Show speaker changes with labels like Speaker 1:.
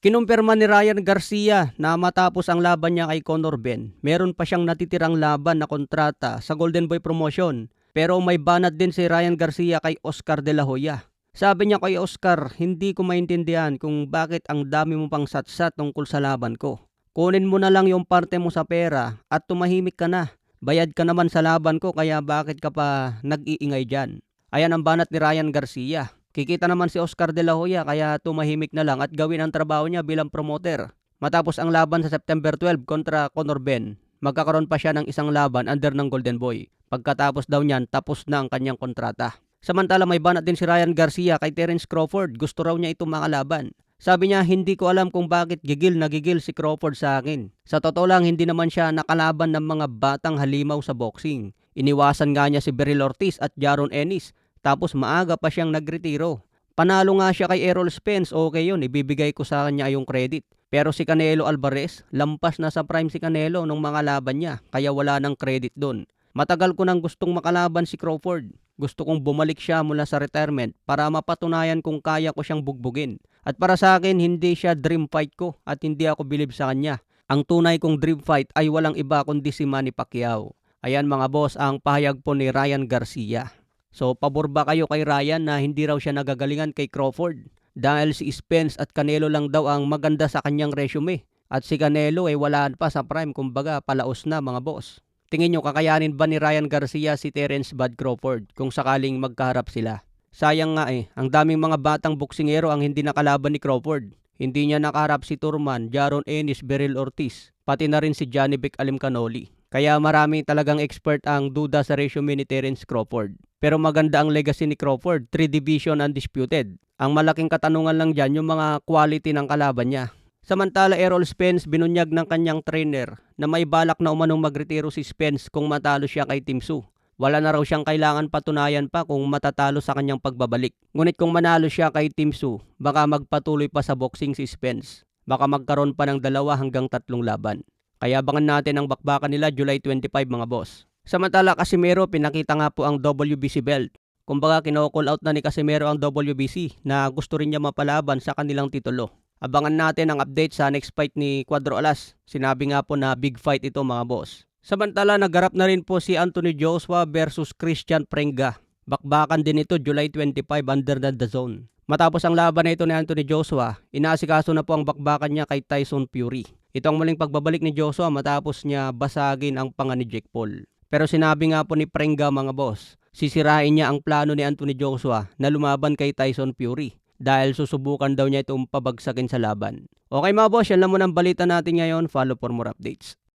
Speaker 1: Kinumpirma ni Ryan Garcia na matapos ang laban niya kay Conor Ben, meron pa siyang natitirang laban na kontrata sa Golden Boy Promotion. Pero may banat din si Ryan Garcia kay Oscar De La Hoya. Sabi niya kay Oscar, hindi ko maintindihan kung bakit ang dami mo pang satsat tungkol sa laban ko. Kunin mo na lang yung parte mo sa pera at tumahimik ka na. Bayad ka naman sa laban ko kaya bakit ka pa nag-iingay dyan? Ayan ang banat ni Ryan Garcia. Kikita naman si Oscar De La Hoya kaya tumahimik na lang at gawin ang trabaho niya bilang promoter. Matapos ang laban sa September 12 kontra Conor Ben, magkakaroon pa siya ng isang laban under ng Golden Boy. Pagkatapos daw niyan, tapos na ang kanyang kontrata. Samantala may banat din si Ryan Garcia kay Terence Crawford. Gusto raw niya itong makalaban. Sabi niya, hindi ko alam kung bakit gigil na gigil si Crawford sa akin. Sa totoo lang, hindi naman siya nakalaban ng mga batang halimaw sa boxing. Iniwasan nga niya si Beryl Ortiz at Jaron Ennis. Tapos maaga pa siyang nagretiro. Panalo nga siya kay Errol Spence, okay yun, ibibigay ko sa kanya yung credit. Pero si Canelo Alvarez, lampas na sa prime si Canelo nung mga laban niya, kaya wala ng credit doon. Matagal ko nang gustong makalaban si Crawford. Gusto kong bumalik siya mula sa retirement para mapatunayan kung kaya ko siyang bugbugin. At para sa akin, hindi siya dream fight ko at hindi ako bilib sa kanya. Ang tunay kong dream fight ay walang iba kundi si Manny Pacquiao. Ayan mga boss, ang pahayag po ni Ryan Garcia. So, pabor ba kayo kay Ryan na hindi raw siya nagagalingan kay Crawford? Dahil si Spence at Canelo lang daw ang maganda sa kanyang resume. At si Canelo ay wala pa sa prime, kumbaga palaos na mga boss. Tingin nyo kakayanin ba ni Ryan Garcia si Terence Bud Crawford kung sakaling magkaharap sila? Sayang nga ang daming mga batang boksingero ang hindi nakalaban ni Crawford. Hindi niya nakaharap si Turman, Jaron Ennis, Beryl Ortiz, pati na rin si Johnny Vic Alimcanoli. Kaya marami talagang expert ang duda sa resume ni Terence Crawford. Pero maganda ang legacy ni Crawford, 3 division undisputed. Ang malaking katanungan lang dyan yung mga quality ng kalaban niya. Samantala Errol Spence binunyag ng kanyang trainer na may balak na umanong magretiro si Spence kung matalo siya kay Tim Tszyu. Wala na raw siyang kailangan patunayan pa kung matatalo sa kanyang pagbabalik. Ngunit kung manalo siya kay Tim Tszyu, baka magpatuloy pa sa boxing si Spence. Baka magkaroon pa ng 2 hanggang 3 laban. Kaya abangan natin ang bakbakan nila July 25 mga boss. Samantala Casimero, pinakita nga po ang WBC belt. Kumbaga kino-call out na ni Casimero ang WBC na gusto rin niya mapalaban sa kanilang titulo. Abangan natin ang update sa next fight ni Cuadro Alas. Sinabi nga po na big fight ito mga boss. Samantala nagharap na rin po si Anthony Joshua versus Christian Prenga. Bakbakan din ito July 25 under the DAZN. Matapos ang laban na ito ni Anthony Joshua, inaasikaso na po ang bakbakan niya kay Tyson Fury. Ito ang muling pagbabalik ni Joshua matapos niya basagin ang panga ni Jake Paul. Pero sinabi nga po ni Prenga mga boss, sisirain niya ang plano ni Anthony Joshua na lumaban kay Tyson Fury dahil susubukan daw niya itong pabagsakin sa laban. Okay mga boss, yan lang muna ang balita natin ngayon. Follow for more updates.